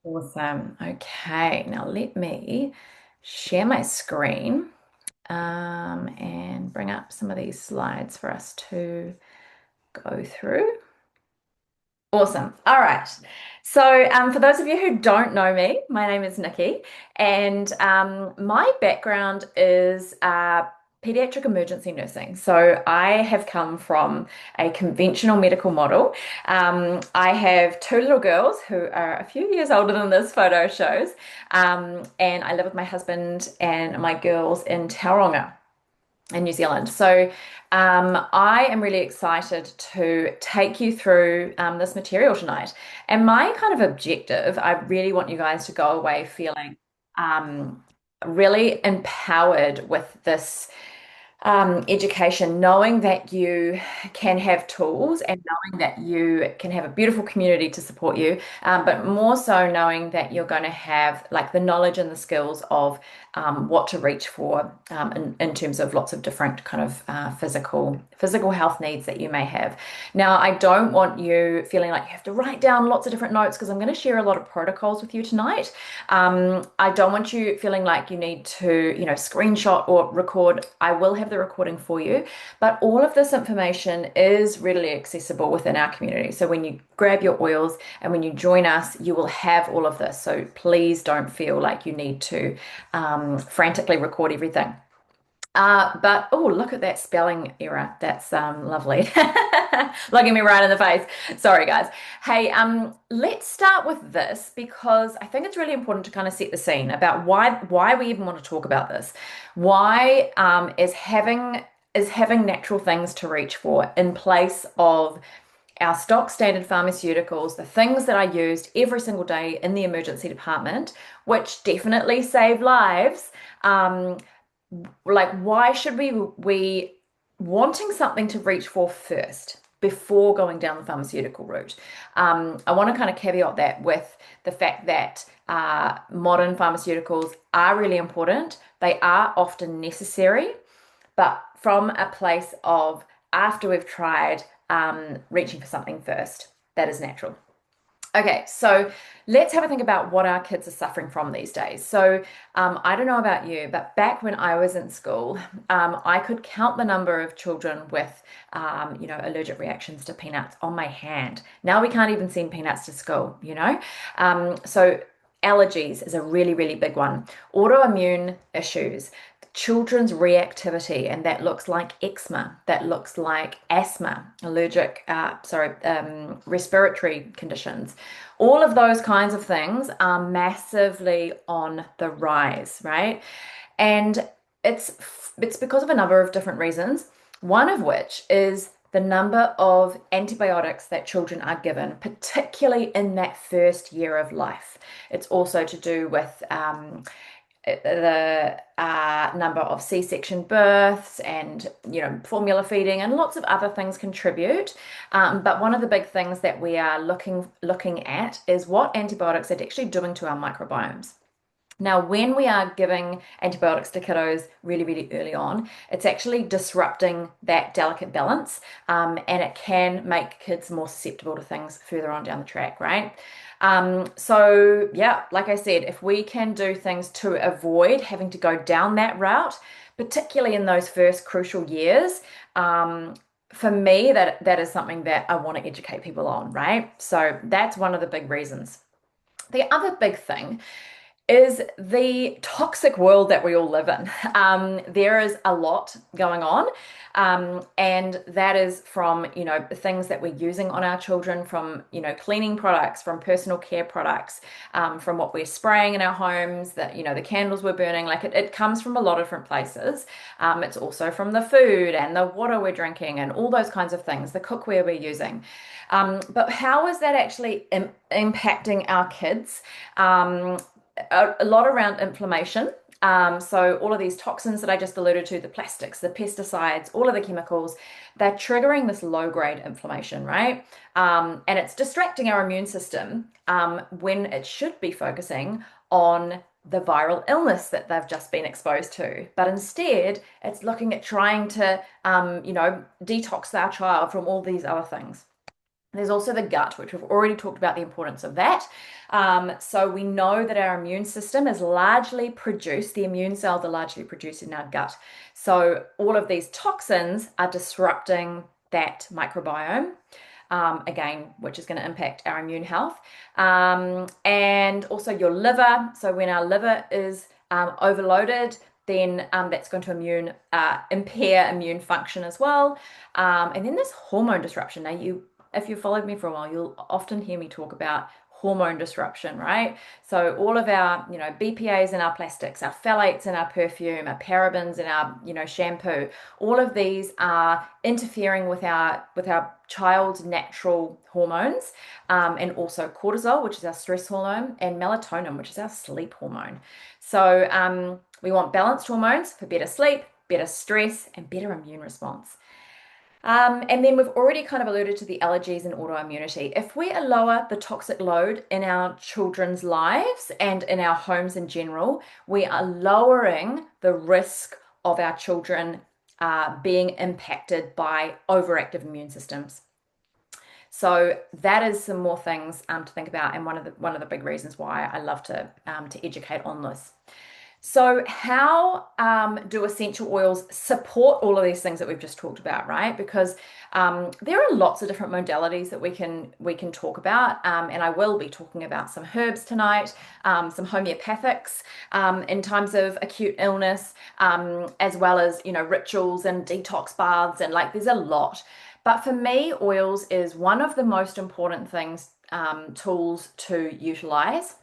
Awesome. Okay, now let me share my screen and bring up some of these slides for us to go through. Awesome. All right. So, for those of you who don't know me, my name is Nikki, and my background is pediatric emergency nursing. So, I have come from a conventional medical model. I have two little girls who are a few years older than this photo shows, and I live with my husband and my girls in Tauranga in New Zealand. So I am really excited to take you through this material tonight. And my kind of objective, I really want you guys to go away feeling um, really empowered with this education, knowing that you can have tools and knowing that you can have a beautiful community to support you, but more so knowing that you're going to have like the knowledge and the skills of what to reach for in terms of lots of different kind of physical health needs that you may have. Now, I don't want you feeling like you have to write down lots of different notes because I'm going to share a lot of protocols with you tonight. I don't want you feeling like you need to, screenshot or record. I will have the recording for you, but all of this information is readily accessible within our community. So when you grab your oils and when you join us, you will have all of this. So please don't feel like you need to frantically record everything. But oh, look at that spelling error. That's lovely. Looking me right in the face. Sorry, guys. Hey, let's start with this because I think it's really important to kind of set the scene about why we even want to talk about this. Why is having natural things to reach for in place of our stock standard pharmaceuticals, the things that I used every single day in the emergency department, which definitely save lives. Like why should we wanting something to reach for first before going down the pharmaceutical route? I want to kind of caveat that with the fact that modern pharmaceuticals are really important. They are often necessary, but from a place of after we've tried reaching for something first, that is natural. Okay, so let's have a think about what our kids are suffering from these days. So, I don't know about you, but back when I was in school, I could count the number of children with, allergic reactions to peanuts on my hand. Now we can't even send peanuts to school. So allergies is a really, really big one. Autoimmune issues, children's reactivity, and that looks like eczema, that looks like asthma, respiratory conditions. All of those kinds of things are massively on the rise, right? And it's it's because of a number of different reasons. One of which is the number of antibiotics that children are given, particularly in that first year of life. It's also to do with the number of C-section births and formula feeding and lots of other things contribute. But one of the big things that we are looking at is what antibiotics are actually doing to our microbiomes. Now, when we are giving antibiotics to kiddos really, really early on, it's actually disrupting that delicate balance, and it can make kids more susceptible to things further on down the track, right? So yeah, like I said, if we can do things to avoid having to go down that route, particularly in those first crucial years, for me, that is something that I want to educate people on, right? So that's one of the big reasons. The other big thing is the toxic world that we all live in. There is a lot going on, and that is from, the things that we're using on our children, from, cleaning products, from personal care products, from what we're spraying in our homes, that, the candles we're burning, like it comes from a lot of different places. It's also from the food and the water we're drinking and all those kinds of things, the cookware we're using. But how is that actually impacting our kids? A lot around inflammation. So all of these toxins that I just alluded to, the plastics, the pesticides, all of the chemicals, they're triggering this low-grade inflammation, right? And it's distracting our immune system when it should be focusing on the viral illness that they've just been exposed to. But instead, it's looking at trying to, detox our child from all these other things. There's also the gut, which we've already talked about the importance of that. So we know that our immune system is largely produced, the immune cells are largely produced in our gut. So all of these toxins are disrupting that microbiome. Again, which is going to impact our immune health. And also your liver. So when our liver is overloaded, then that's going to impair immune function as well. And then there's hormone disruption. Now, if you've followed me for a while, you'll often hear me talk about hormone disruption, right? So all of our, BPA's in our plastics, our phthalates in our perfume, our parabens in our, shampoo, all of these are interfering with our child's natural hormones, and also cortisol, which is our stress hormone, and melatonin, which is our sleep hormone. So we want balanced hormones for better sleep, better stress, and better immune response. And then we've already kind of alluded to the allergies and autoimmunity. If we lower the toxic load in our children's lives and in our homes in general, we are lowering the risk of our children being impacted by overactive immune systems. So that is some more things to think about, and one of the big reasons why I love to educate on this. So, how do essential oils support all of these things that we've just talked about, right? Because there are lots of different modalities that we can talk about, and I will be talking about some herbs tonight, some homeopathics in times of acute illness, as well as rituals and detox baths, and like there's a lot. But for me, oils is one of the most important things, tools to utilize.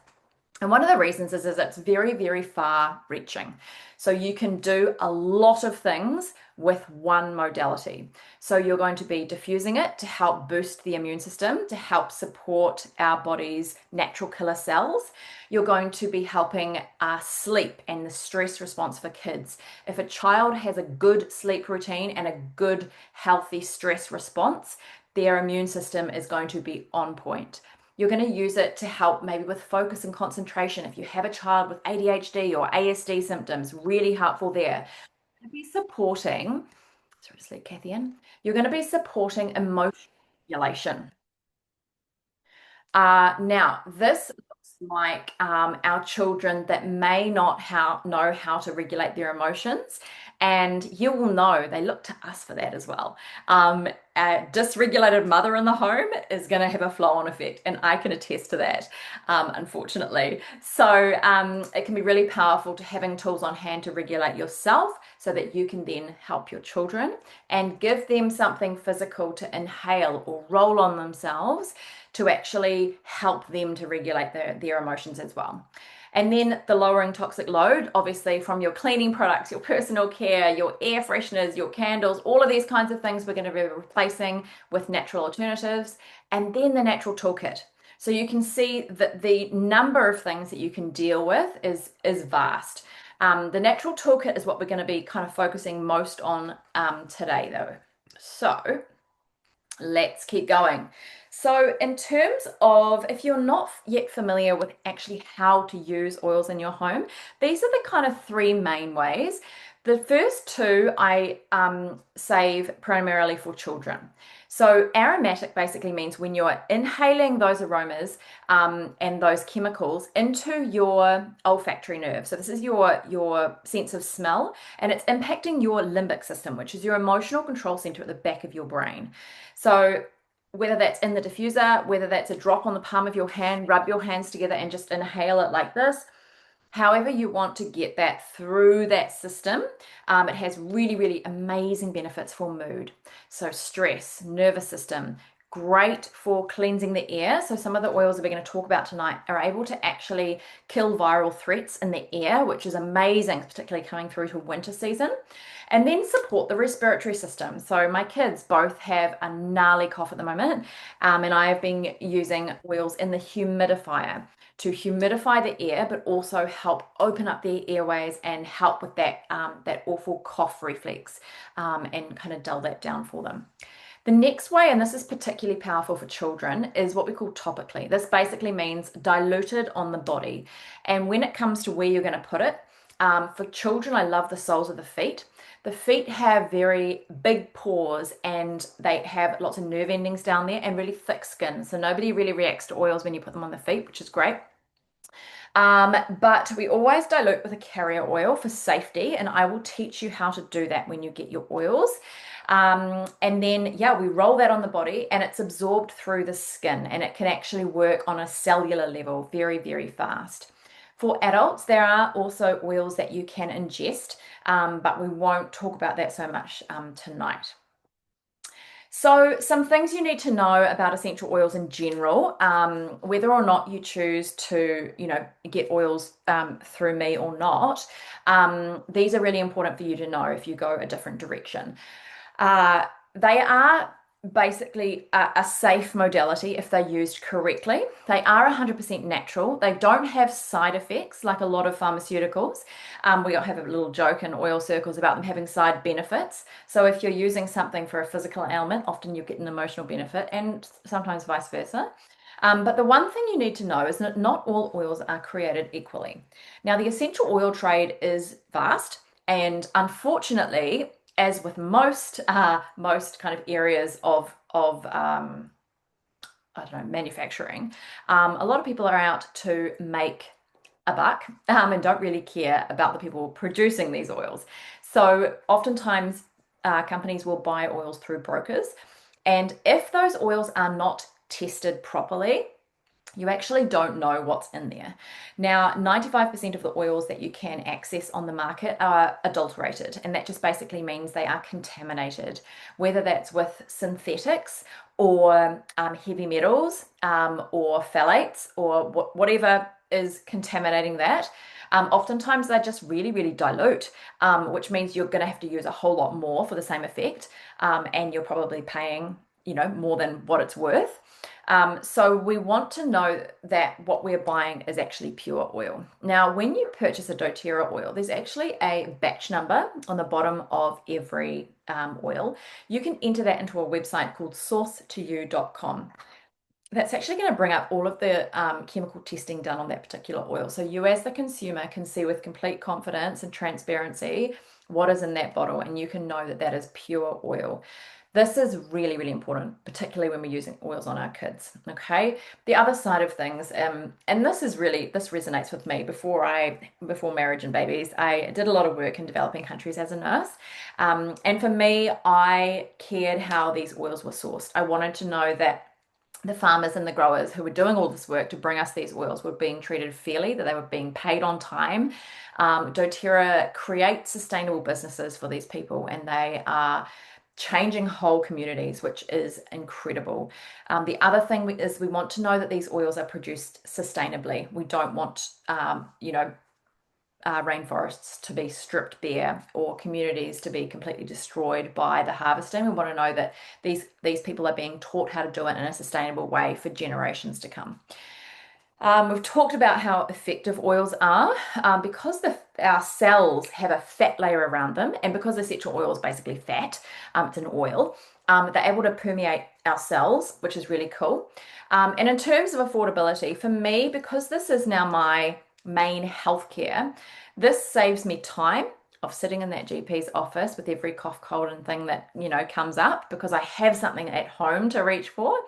And one of the reasons is it's very, very far reaching. So you can do a lot of things with one modality. So you're going to be diffusing it to help boost the immune system, to help support our body's natural killer cells. You're going to be helping sleep and the stress response for kids. If a child has a good sleep routine and a good, healthy stress response, their immune system is going to be on point. You're going to use it to help maybe with focus and concentration. If you have a child with ADHD or ASD symptoms, really helpful there. You're going to be supporting, sorry to sleep, Kathy in. You're going to be supporting emotional regulation. Now, this looks like our children that may not know how to regulate their emotions, and you will know they look to us for that as well. A dysregulated mother in the home is going to have a flow-on effect, and I can attest to that, unfortunately. So it can be really powerful to having tools on hand to regulate yourself so that you can then help your children and give them something physical to inhale or roll on themselves to actually help them to regulate their emotions as well. And then the lowering toxic load, obviously from your cleaning products, your personal care, your air fresheners, your candles, all of these kinds of things we're going to be replacing with natural alternatives. And then the natural toolkit. So you can see that the number of things that you can deal with is vast. The natural toolkit is what we're going to be kind of focusing most on today though. So let's keep going. So in terms of, if you're not yet familiar with actually how to use oils in your home, these are the kind of three main ways. The first two I save primarily for children. So aromatic basically means when you're inhaling those aromas and those chemicals into your olfactory nerve. So this is your sense of smell, and it's impacting your limbic system, which is your emotional control center at the back of your brain. So whether that's in the diffuser, whether that's a drop on the palm of your hand, rub your hands together and just inhale it like this. However you want to get that through that system, it has really, really amazing benefits for mood. So stress, nervous system, great for cleansing the air. So some of the oils that we're going to talk about tonight are able to actually kill viral threats in the air, which is amazing, particularly coming through to winter season. And then support the respiratory system. So my kids both have a gnarly cough at the moment, and I have been using oils in the humidifier to humidify the air, but also help open up the airways and help with that awful cough reflex, and kind of dull that down for them. The next way, and this is particularly powerful for children, is what we call topically. This basically means diluted on the body. And when it comes to where you're going to put it, For children, I love the soles of the feet. The feet have very big paws and they have lots of nerve endings down there and really thick skin. So nobody really reacts to oils when you put them on the feet, which is great. But we always dilute with a carrier oil for safety, and I will teach you how to do that when you get your oils. And then, yeah, we roll that on the body and it's absorbed through the skin, and it can actually work on a cellular level very, very fast. For adults, there are also oils that you can ingest, but we won't talk about that so much tonight. So, some things you need to know about essential oils in general, whether or not you choose to, get oils through me or not. These are really important for you to know if you go a different direction. They are basically a safe modality if they're used correctly. They are 100% natural. They don't have side effects like a lot of pharmaceuticals. We have a little joke in oil circles about them having side benefits. So if you're using something for a physical ailment, often you get an emotional benefit, and sometimes vice versa. But the one thing you need to know is that not all oils are created equally. Now, the essential oil trade is vast, and unfortunately, as with most kind of areas of I don't know, manufacturing, a lot of people are out to make a buck and don't really care about the people producing these oils. So oftentimes companies will buy oils through brokers, and if those oils are not tested properly, you actually don't know what's in there. Now, 95% of the oils that you can access on the market are adulterated, and that just basically means they are contaminated, whether that's with synthetics or heavy metals or phthalates or whatever is contaminating that. Oftentimes they're just really, really dilute, which means you're going to have to use a whole lot more for the same effect, and you're probably paying, more than what it's worth. So we want to know that what we're buying is actually pure oil. Now, when you purchase a doTERRA oil, there's actually a batch number on the bottom of every oil. You can enter that into a website called sourcetoyou.com. That's actually going to bring up all of the chemical testing done on that particular oil. So you as the consumer can see with complete confidence and transparency what is in that bottle, and you can know that that is pure oil. This is really, really important, particularly when we're using oils on our kids. Okay. The other side of things, and this resonates with me. Before marriage and babies, I did a lot of work in developing countries as a nurse. And for me, I cared how these oils were sourced. I wanted to know that the farmers and the growers who were doing all this work to bring us these oils were being treated fairly, that they were being paid on time. doTERRA creates sustainable businesses for these people, and they are changing whole communities, which is incredible. The other thing is we want to know that these oils are produced sustainably. We don't want, rainforests to be stripped bare or communities to be completely destroyed by the harvesting. We want to know that these people are being taught how to do it in a sustainable way for generations to come. We've talked about how effective oils are because our cells have a fat layer around them, and because essential oil is basically fat, it's an oil, they're able to permeate our cells, which is really cool. And in terms of affordability, for me, because this is now my main healthcare, this saves me time of sitting in that GP's office with every cough, cold, and thing that comes up, because I have something at home to reach for.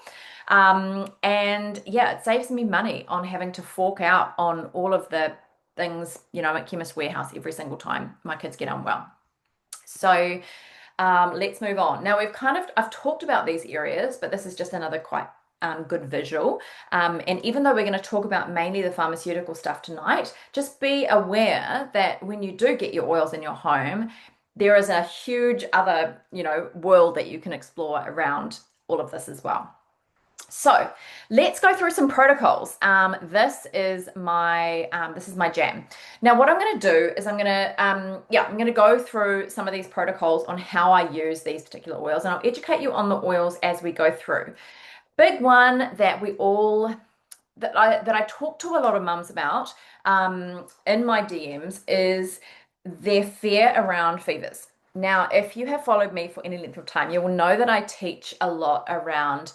And yeah, it saves me money on having to fork out on all of the things, at Chemist Warehouse every single time my kids get unwell. So let's move on. Now I've talked about these areas, but this is just another quite good visual. And even though we're going to talk about mainly the pharmaceutical stuff tonight, just be aware that when you do get your oils in your home, there is a huge other, world that you can explore around all of this as well. So let's go through some protocols. This is my jam. Now, what I'm going to do is I'm going to go through some of these protocols on how I use these particular oils, and I'll educate you on the oils as we go through. Big one that I talk to a lot of mums about in my DMs is their fear around fevers. Now, if you have followed me for any length of time, you will know that I teach a lot around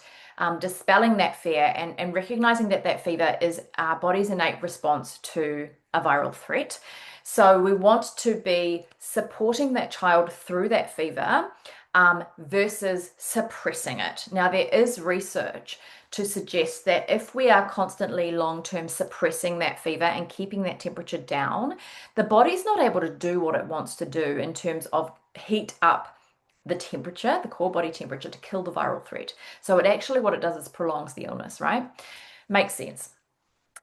dispelling that fear and recognizing that fever is our body's innate response to a viral threat. So we want to be supporting that child through that fever versus suppressing it. Now, there is research to suggest that if we are constantly long-term suppressing that fever and keeping that temperature down, the body's not able to do what it wants to do in terms of heat up the temperature, the core body temperature, to kill the viral threat. So it actually, what it does is prolongs the illness, right? Makes sense.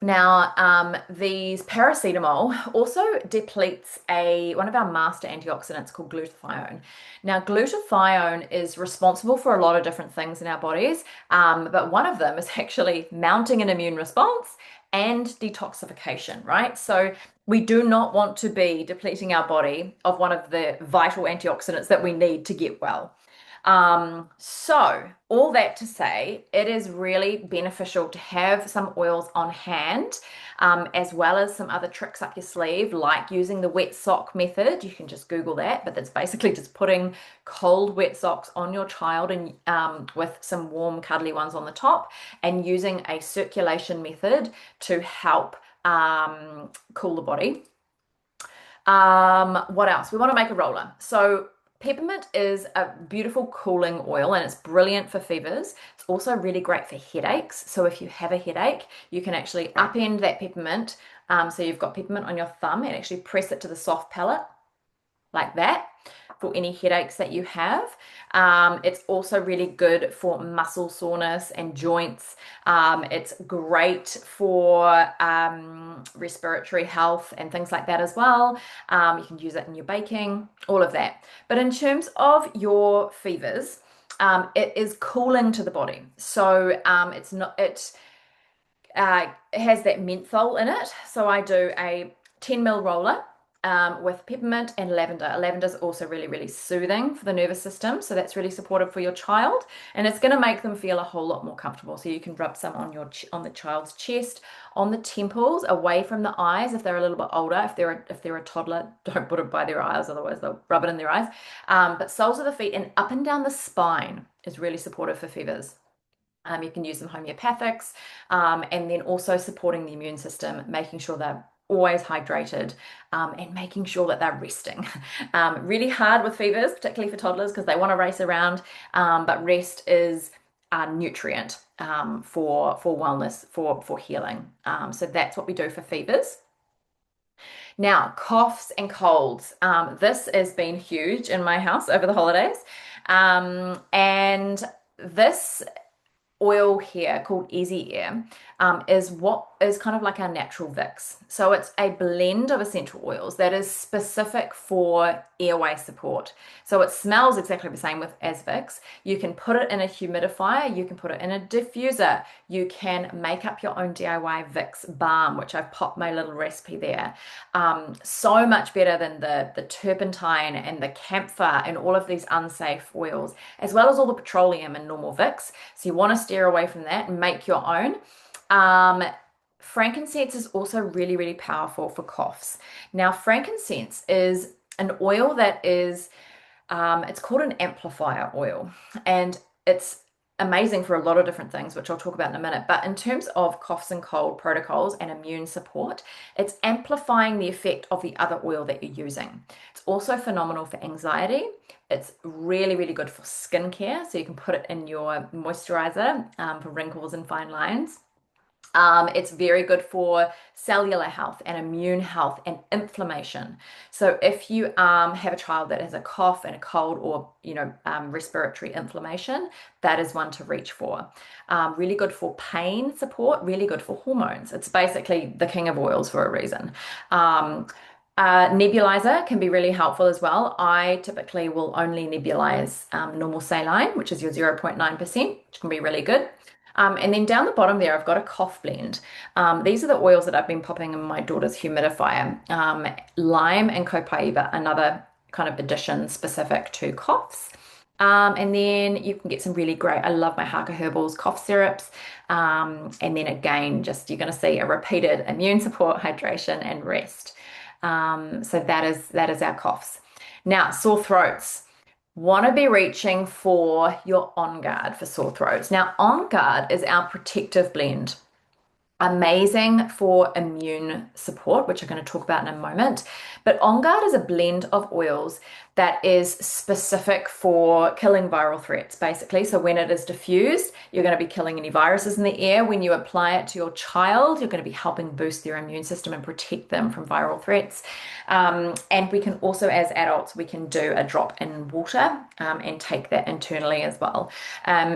Now, these paracetamol also depletes one of our master antioxidants called glutathione. Now, glutathione is responsible for a lot of different things in our bodies, but one of them is actually mounting an immune response and detoxification, right? So we do not want to be depleting our body of one of the vital antioxidants that we need to get well. So all that to say, it is really beneficial to have some oils on hand, as well as some other tricks up your sleeve, like using the wet sock method. You can just Google that, but that's basically just putting cold wet socks on your child and with some warm cuddly ones on the top, and using a circulation method to help cool the body. What else? We want to make a roller. So peppermint is a beautiful cooling oil and it's brilliant for fevers. It's also really great for headaches. So if you have a headache, you can actually upend that peppermint. So you've got peppermint on your thumb and actually press it to the soft palate like that for any headaches that you have. It's also really good for muscle soreness and joints. It's great for respiratory health and things like that as well. You can use it in your baking, all of that. But in terms of your fevers, it is cooling to the body. So it's not, it has that menthol in it. So I do a 10 ml roller with peppermint and lavender. Lavender is also really, really soothing for the nervous system. So that's really supportive for your child. And it's going to make them feel a whole lot more comfortable. So you can rub some on on the child's chest, on the temples, away from the eyes if they're a little bit older. If they're a toddler, don't put it by their eyes, otherwise they'll rub it in their eyes. But soles of the feet and up and down the spine is really supportive for fevers. You can use some homeopathics, and then also supporting the immune system, making sure they're always hydrated, and making sure that they're resting. Really hard with fevers, particularly for toddlers, because they want to race around, but rest is a nutrient for wellness, for healing. So that's what we do for fevers. Now, coughs and colds. This has been huge in my house over the holidays. And this oil here called Easy Air is what is kind of like our natural Vicks. So it's a blend of essential oils that is specific for airway support. So it smells exactly the same as Vicks. You can put it in a humidifier, you can put it in a diffuser, you can make up your own DIY Vicks balm, which I've popped my little recipe there. So much better than the turpentine and the camphor and all of these unsafe oils, as well as all the petroleum and normal Vicks. So you want to steer away from that and make your own. Frankincense is also really, really powerful for coughs. Now, frankincense is an oil that is, it's called an amplifier oil, and it's amazing for a lot of different things, which I'll talk about in a minute. But in terms of coughs and cold protocols and immune support, it's amplifying the effect of the other oil that you're using. It's also phenomenal for anxiety. It's really, really good for skincare. So you can put it in your moisturizer for wrinkles and fine lines. It's very good for cellular health and immune health and inflammation. So if you have a child that has a cough and a cold or respiratory inflammation, that is one to reach for. Really good for pain support, really good for hormones. It's basically the king of oils for a reason. Nebulizer can be really helpful as well. I typically will only nebulize normal saline, which is your 0.9%, which can be really good. And then down the bottom there, I've got a cough blend. These are the oils that I've been popping in my daughter's humidifier. Lime and copaiba, another kind of addition specific to coughs. And then you can get some really great, I love my Harker Herbals cough syrups. And then again, just you're going to see a repeated immune support, hydration, and rest. So that is our coughs. Now, sore throats. Want to be reaching for your On Guard for sore throats. Now, On Guard is our protective blend. Amazing for immune support, which I'm going to talk about in a moment. But On Guard is a blend of oils that is specific for killing viral threats, basically. So when it is diffused, you're going to be killing any viruses in the air. When you apply it to your child, you're going to be helping boost their immune system and protect them from viral threats. And we can also, as adults, we can do a drop in water and take that internally as well.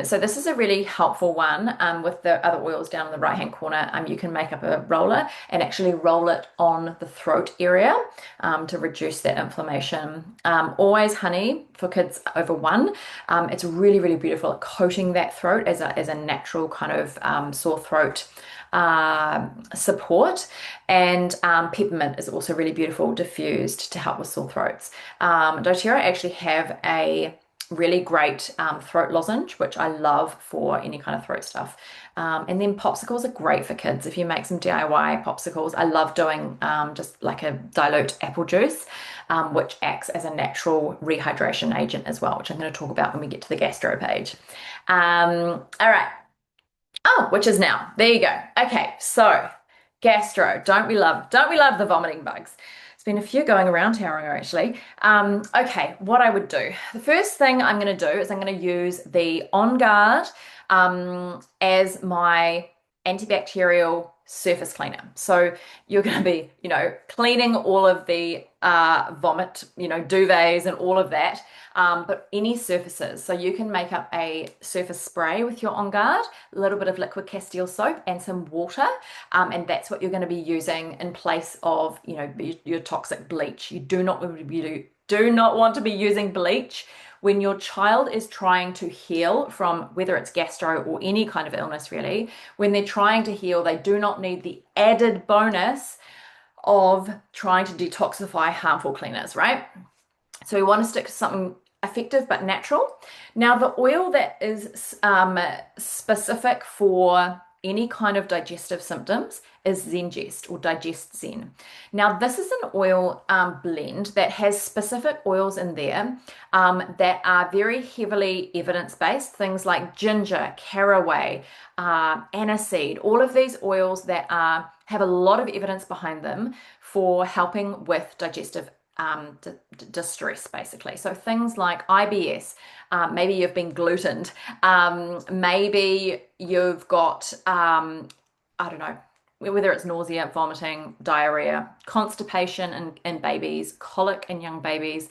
So this is a really helpful one with the other oils down in the right hand corner. You can make up a roller and actually roll it on the throat area to reduce that inflammation. Always honey for kids over one. It's really, really beautiful at coating that throat as a natural kind of sore throat support. And peppermint is also really beautiful diffused to help with sore throats. doTERRA actually have a really great throat lozenge, which I love for any kind of throat stuff. And then popsicles are great for kids. If you make some DIY popsicles, I love doing just like a dilute apple juice, which acts as a natural rehydration agent as well, which I'm going to talk about when we get to the gastro page. All right. Oh, which is now. There you go. Okay, so gastro. Don't we love the vomiting bugs? There's been a few going around Tauranga actually. Okay, what I would do. The first thing I'm going to do is I'm going to use the On Guard as my antibacterial surface cleaner. So you're going to be, cleaning all of the vomit, duvets and all of that, but any surfaces. So you can make up a surface spray with your On Guard, a little bit of liquid Castile soap and some water, and that's what you're going to be using in place of, your toxic bleach. You do not want to be using bleach when your child is trying to heal from whether it's gastro or any kind of illness, really. When they're trying to heal, they do not need the added bonus of trying to detoxify harmful cleaners, right? So we want to stick to something effective but natural. Now, the oil that is specific for any kind of digestive symptoms is Zengest or Digest Zen. Now, this is an oil blend that has specific oils in there that are very heavily evidence-based, things like ginger, caraway, aniseed, all of these oils that have a lot of evidence behind them for helping with digestive distress, basically. So things like IBS, maybe you've been glutened, maybe you've got, I don't know, whether it's nausea, vomiting, diarrhea, constipation in babies, colic in young babies,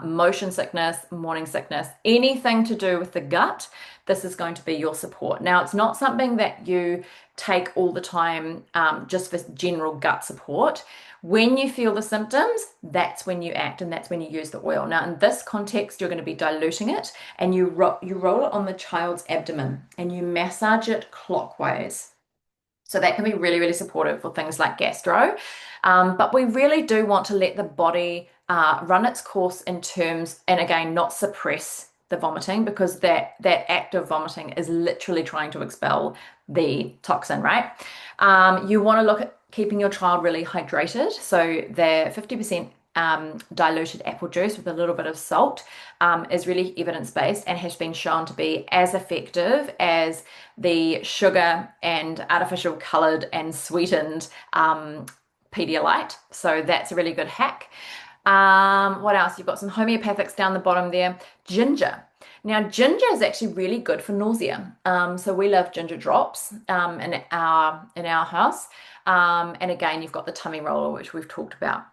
motion sickness, morning sickness, anything to do with the gut, this is going to be your support. Now, it's not something that you take all the time just for general gut support. When you feel the symptoms, that's when you act and that's when you use the oil. Now, in this context, you're going to be diluting it and you roll it on the child's abdomen and you massage it clockwise. So that can be really, really supportive for things like gastro. But we really do want to let the body run its course in terms, and again, not suppress the vomiting, because that act of vomiting is literally trying to expel the toxin, right? You want to look at keeping your child really hydrated. So the 50% diluted apple juice with a little bit of salt is really evidence-based and has been shown to be as effective as the sugar and artificial colored and sweetened Pedialyte. So that's a really good hack. What else? You've got some homeopathics down the bottom there. Ginger. Now, ginger is actually really good for nausea. So we love ginger drops in our house. And again, you've got the tummy roller, which we've talked about.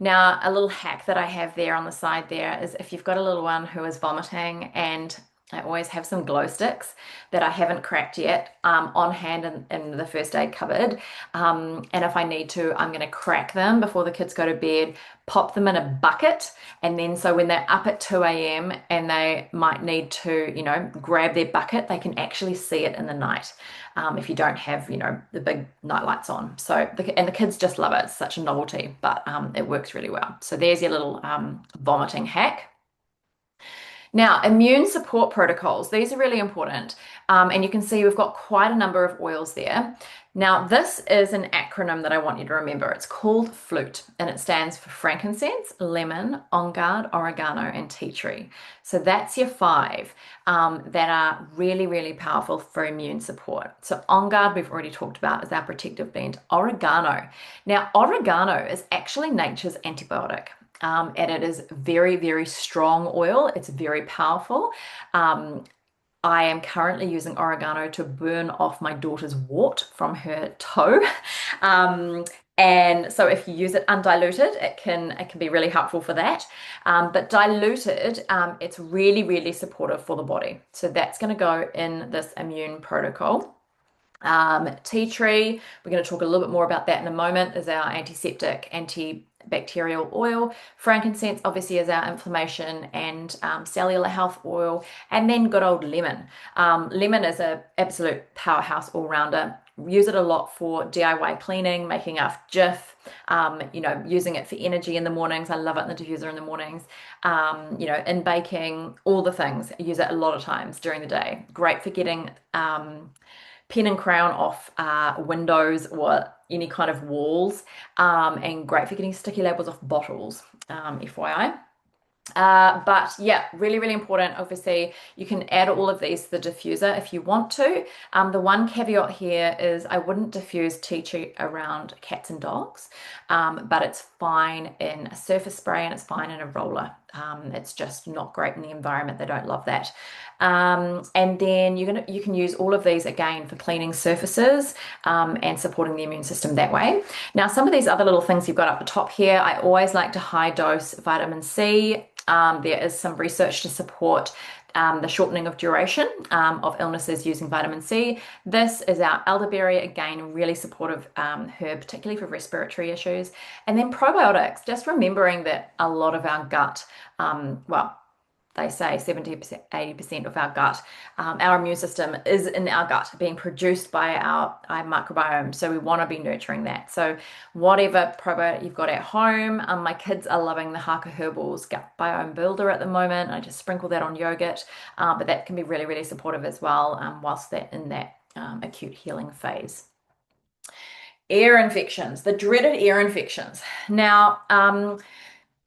Now, a little hack that I have there on the side there is if you've got a little one who is vomiting, and I always have some glow sticks that I haven't cracked yet on hand in the first aid cupboard. And if I need to, I'm going to crack them before the kids go to bed, pop them in a bucket. And then so when they're up at 2 a.m. and they might need to, grab their bucket, they can actually see it in the night if you don't have, the big night lights on. So, and the kids just love it. It's such a novelty, but it works really well. So there's your little vomiting hack. Now, immune support protocols, these are really important. And you can see we've got quite a number of oils there. Now, this is an acronym that I want you to remember. It's called FLUTE, and it stands for frankincense, lemon, on guard, oregano, and tea tree. So that's your five that are really, really powerful for immune support. So on guard, we've already talked about, is our protective blend. Oregano. Now, oregano is actually nature's antibiotic. And it is very, very strong oil. It's very powerful. Um, I am currently using oregano to burn off my daughter's wart from her toe. Um, and so if you use it undiluted, it can be really helpful for that. But diluted, it's really, really supportive for the body. So that's going to go in this immune protocol. Tea tree, we're going to talk a little bit more about that in a moment, is our antiseptic, antibacterial oil. Frankincense, obviously, is our inflammation and cellular health oil. And then good old lemon. Lemon is an absolute powerhouse all-rounder. Use it a lot for DIY cleaning, making a Jif, using it for energy in the mornings. I love it in the diffuser in the mornings. In baking, all the things. I use it a lot of times during the day. Great for getting pen and crown off windows or any kind of walls, and great for getting sticky labels off bottles, FYI. But yeah, really, really important. Obviously, you can add all of these to the diffuser if you want to. The one caveat here is I wouldn't diffuse tea tree around cats and dogs, but it's fine in a surface spray and it's fine in a roller. It's just not great in the environment. They don't love that. And then you can use all of these again for cleaning surfaces and supporting the immune system that way. Now, some of these other little things you've got up the top here, I always like to high dose vitamin C. There is some research to support the shortening of duration of illnesses using vitamin C. This is our elderberry, again, really supportive herb, particularly for respiratory issues. And then probiotics, just remembering that a lot of our gut, they say 70%, 80% of our gut, our immune system is in our gut, being produced by our microbiome. So we want to be nurturing that. So whatever probiotic you've got at home, my kids are loving the Haka Herbals Gut Biome Builder at the moment. I just sprinkle that on yogurt, but that can be really, really supportive as well, whilst they're in that acute healing phase. Ear infections, the dreaded ear infections. Now,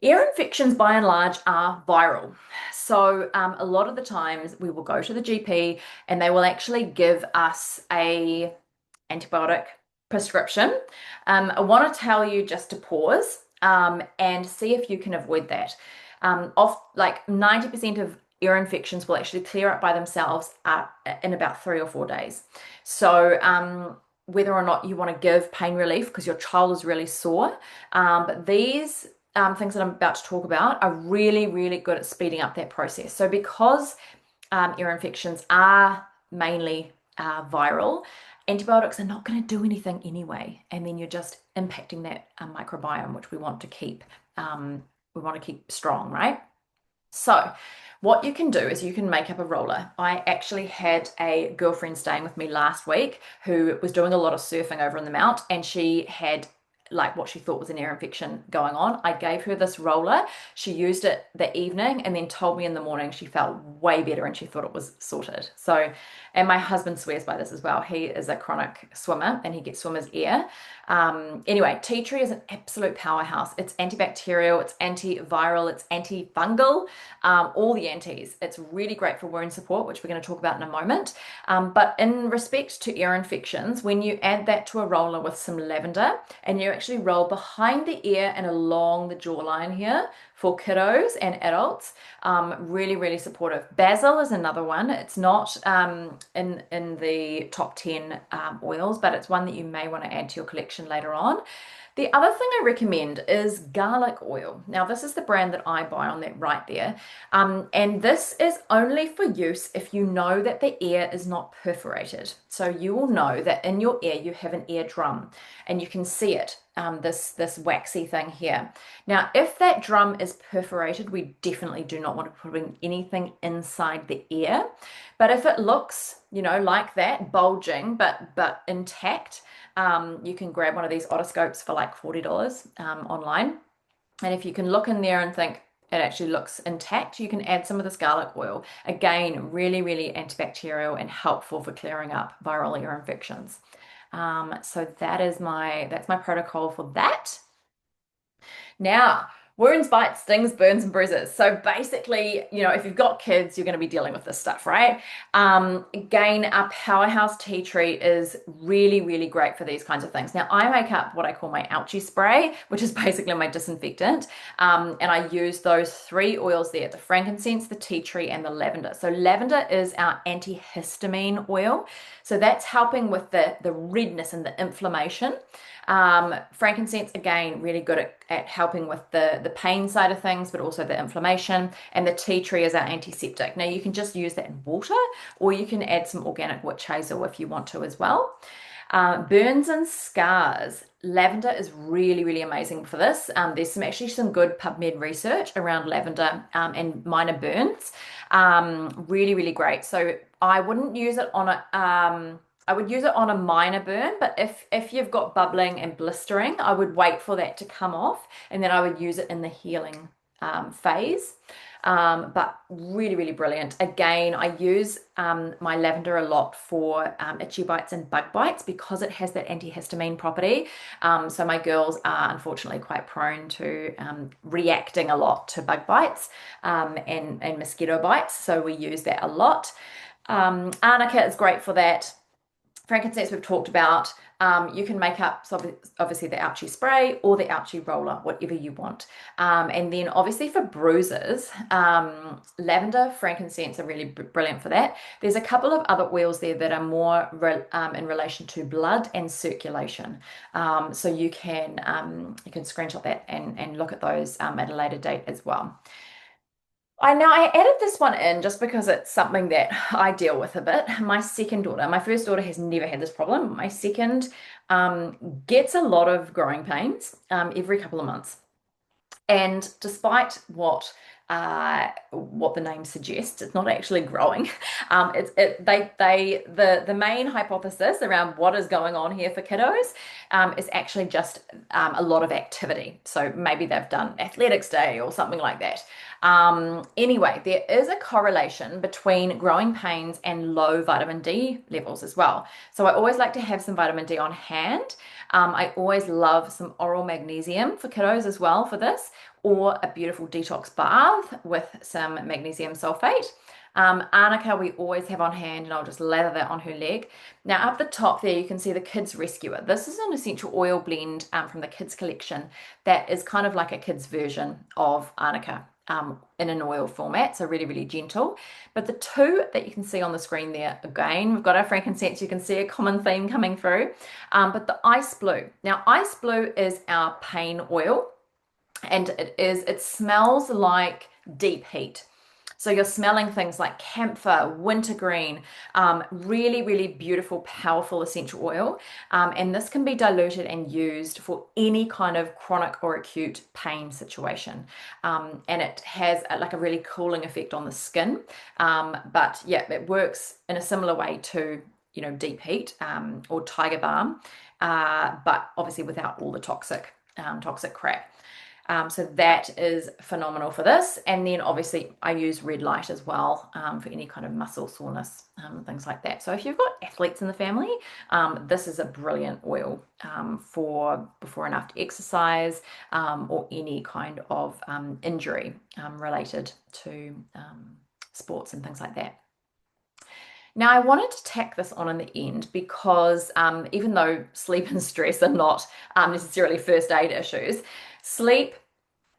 ear infections, by and large, are viral. So a lot of the times we will go to the GP and they will actually give us a antibiotic prescription. I want to tell you just to pause and see if you can avoid that. Like 90% of ear infections will actually clear up by themselves in about 3 or 4 days. So whether or not you want to give pain relief because your child is really sore, but these things that I'm about to talk about are really, really good at speeding up that process. So because ear infections are mainly viral, antibiotics are not going to do anything anyway, and then you're just impacting that microbiome, which we want to keep strong, right? So what you can do is you can make up a roller. I actually had a girlfriend staying with me last week who was doing a lot of surfing over in the Mount, and she had like what she thought was an ear infection going on. I gave her this roller. She used it that evening and then told me in the morning she felt way better and she thought it was sorted. So, and my husband swears by this as well. He is a chronic swimmer and he gets swimmer's ear. Anyway, tea tree is an absolute powerhouse. It's antibacterial, it's antiviral, it's antifungal, all the antis. It's really great for wound support, which we're going to talk about in a moment. But in respect to ear infections, when you add that to a roller with some lavender and you actually roll behind the ear and along the jawline here for kiddos and adults, really, really supportive. Basil is another one. It's not in the top 10 oils, but it's one that you may want to add to your collection later on. The other thing I recommend is garlic oil. Now, this is the brand that I buy on that right there. And this is only for use if you know that the ear is not perforated. So you will know that in your ear you have an eardrum and you can see it, this waxy thing here. Now, if that drum is perforated, we definitely do not want to put in anything inside the ear. But if it looks, like that, bulging, but intact, you can grab one of these otoscopes for like $40 online. And if you can look in there and think, it actually looks intact, you can add some of this garlic oil. Again, really, really antibacterial and helpful for clearing up viral ear infections. So that's my protocol for that. Now, wounds, bites, stings, burns, and bruises. So basically, if you've got kids, you're going to be dealing with this stuff, right? Again, our powerhouse tea tree is really, really great for these kinds of things. Now, I make up what I call my ouchie spray, which is basically my disinfectant. And I use those three oils there, the frankincense, the tea tree, and the lavender. So lavender is our antihistamine oil. So that's helping with the redness and the inflammation. Frankincense, again, really good at helping with the pain side of things, but also the inflammation. And the tea tree is our antiseptic. Now, you can just use that in water, or you can add some organic witch hazel if you want to as well. Burns and scars. Lavender is really, really amazing for this. There's actually some good PubMed research around lavender and minor burns. Really, really great. So I wouldn't use it on I would use it on a minor burn, but if you've got bubbling and blistering, I would wait for that to come off, and then I would use it in the healing phase. But really, really brilliant. Again, I use my lavender a lot for itchy bites and bug bites because it has that antihistamine property. So my girls are unfortunately quite prone to reacting a lot to bug bites and mosquito bites. So we use that a lot. Arnica is great for that. Frankincense we've talked about. You can make up obviously the ouchie spray or the ouchie roller, whatever you want. And then obviously for bruises, lavender, frankincense are really brilliant for that. There's a couple of other oils there that are more in relation to blood and circulation. So you can screenshot that and look at those at a later date as well. I added this one in just because it's something that I deal with a bit. My second daughter, my first daughter has never had this problem. My second gets a lot of growing pains every couple of months. And despite what the name suggests, it's not actually growing. The main hypothesis around what is going on here for kiddos is actually just a lot of activity. So maybe they've done athletics day or something like that. Anyway, there is a correlation between growing pains and low vitamin D levels as well. So I always like to have some vitamin D on hand. I always love some oral magnesium for kiddos as well for this, or a beautiful detox bath with some magnesium sulfate. Arnica we always have on hand, and I'll just lather that on her leg. Now up the top there you can see the Kids Rescuer. This is an essential oil blend from the Kids collection that is kind of like a kids version of Arnica. In an oil format, so really, really gentle. But the two that you can see on the screen there, again, we've got our frankincense, you can see a common theme coming through. But the ice blue. Now, ice blue is our pain oil, and it smells like deep heat. So you're smelling things like camphor, wintergreen, really, really beautiful, powerful essential oil. And this can be diluted and used for any kind of chronic or acute pain situation. And it has like a really cooling effect on the skin. But yeah, it works in a similar way to, deep heat or tiger balm, but obviously without all the toxic crap. So that is phenomenal for this. And then obviously I use red light as well for any kind of muscle soreness, things like that. So if you've got athletes in the family, this is a brilliant oil for before and after exercise or any kind of injury related to sports and things like that. Now, I wanted to tack this on in the end because even though sleep and stress are not necessarily first aid issues, sleep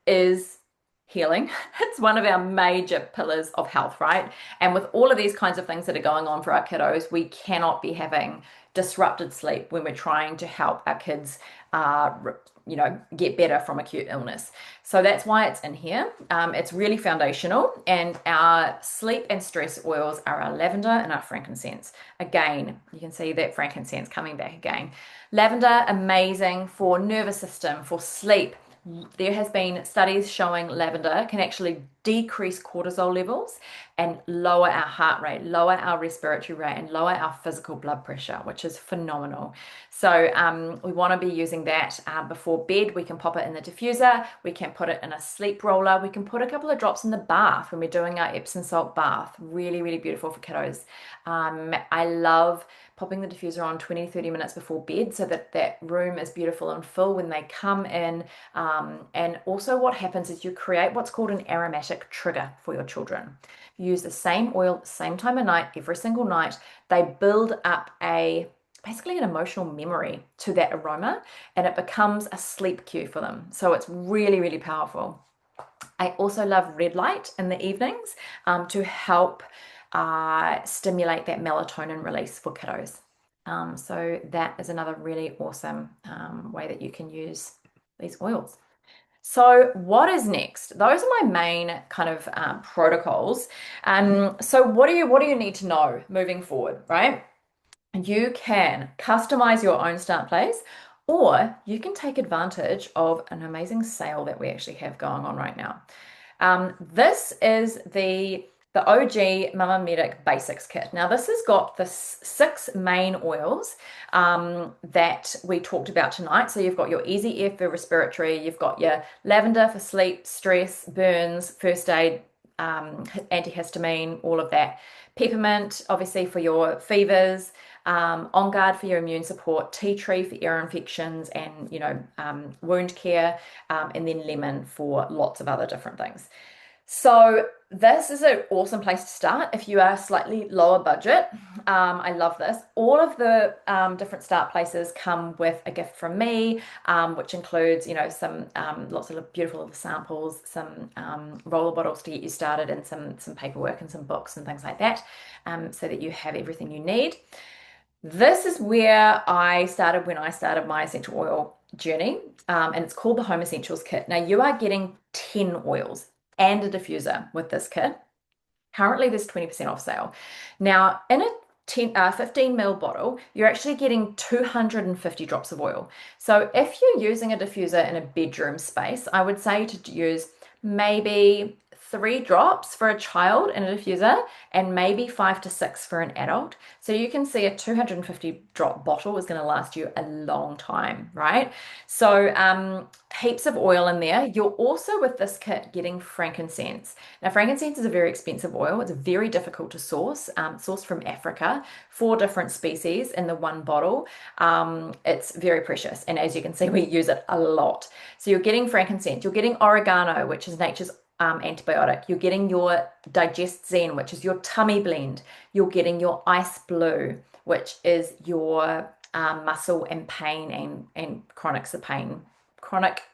is healing. It's one of our major pillars of health, right? And with all of these kinds of things that are going on for our kiddos, we cannot be having disrupted sleep when we're trying to help our kids get better from acute illness. So that's why it's in here. It's really foundational, and our sleep and stress oils are our lavender and our frankincense. Again, you can see that frankincense coming back again. Lavender, amazing for nervous system, for sleep, There has been studies showing lavender can actually decrease cortisol levels and lower our heart rate, lower our respiratory rate, and lower our physical blood pressure, which is phenomenal. So we want to be using that before bed. We can pop it in the diffuser. We can put it in a sleep roller. We can put a couple of drops in the bath when we're doing our Epsom salt bath. Really, really beautiful for kiddos. I love popping the diffuser on 20-30 minutes before bed so that that room is beautiful and full when they come in. And also what happens is you create what's called an aromatic trigger for your children. You use the same oil, same time of night, every single night. They build up basically an emotional memory to that aroma, and it becomes a sleep cue for them. So it's really, really powerful. I also love red light in the evenings to help stimulate that melatonin release for kiddos. So that is another really awesome way that you can use these oils. So what is next? Those are my main kind of protocols. So what do you need to know moving forward, right? You can customize your own start place, or you can take advantage of an amazing sale that we actually have going on right now. This is the OG Mama Medic Basics Kit. Now this has got the 6 main oils that we talked about tonight. So you've got your Easy Air for respiratory, you've got your lavender for sleep, stress, burns, first aid, antihistamine, all of that. Peppermint, obviously for your fevers, On Guard for your immune support, tea tree for ear infections and wound care, and then lemon for lots of other different things. So this is an awesome place to start if you are slightly lower budget. I love this. All of the different start places come with a gift from me, which includes, some lots of beautiful little samples, some roller bottles to get you started, and some paperwork and some books and things like that, so that you have everything you need. This is where I started when I started my essential oil journey, and it's called the Home Essentials Kit. Now, you are getting 10 oils and a diffuser with this kit. Currently, there's 20% off sale. Now, in a 15 ml bottle, you're actually getting 250 drops of oil. So if you're using a diffuser in a bedroom space, I would say to use maybe 3 drops for a child in a diffuser and maybe 5 to 6 for an adult. So you can see a 250 drop bottle is going to last you a long time, right? So heaps of oil in there. You're also with this kit getting frankincense. Now, frankincense is a very expensive oil. It's very difficult to source, sourced from Africa, 4 different species in the one bottle. It's very precious. And as you can see, we use it a lot. So you're getting frankincense, you're getting oregano, which is nature's antibiotic. You're getting your Digest Zen, which is your tummy blend. You're getting your Ice Blue, which is your muscle and pain and chronic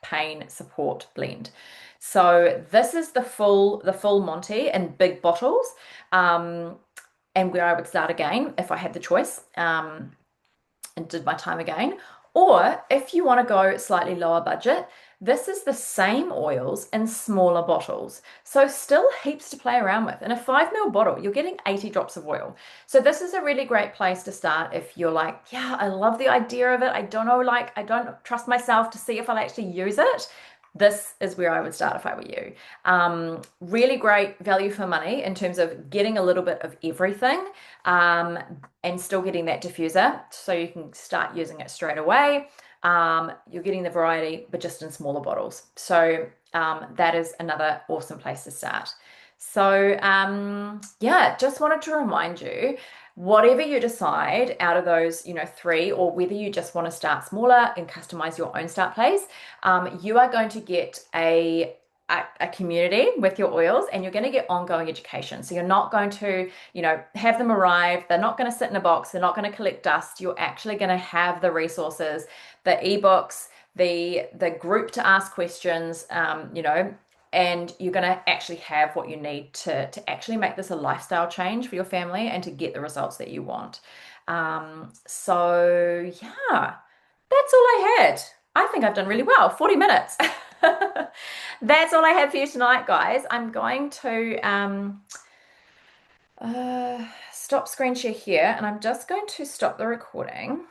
pain support blend. So this is the full Monty in big bottles, and where I would start again if I had the choice, and did my time again. Or if you want to go slightly lower budget, this is the same oils in smaller bottles. So still heaps to play around with. In a 5 ml bottle, you're getting 80 drops of oil. So this is a really great place to start if you're like, yeah, I love the idea of it. I don't know, I don't trust myself to see if I'll actually use it. This is where I would start if I were you. Really great value for money in terms of getting a little bit of everything, and still getting that diffuser so you can start using it straight away. You're getting the variety, but just in smaller bottles. So that is another awesome place to start. So yeah, just wanted to remind you, whatever you decide out of those, 3, or whether you just want to start smaller and customize your own start place, you are going to get a community with your oils, and you're going to get ongoing education. So you're not going to, have them arrive. They're not going to sit in a box. They're not going to collect dust. You're actually going to have the resources, the ebooks, the group to ask questions, and you're going to actually have what you need to actually make this a lifestyle change for your family and to get the results that you want. So yeah, that's all I had. I think I've done really well. 40 minutes. That's all I have for you tonight, guys. I'm going to stop screen share here, and I'm just going to stop the recording.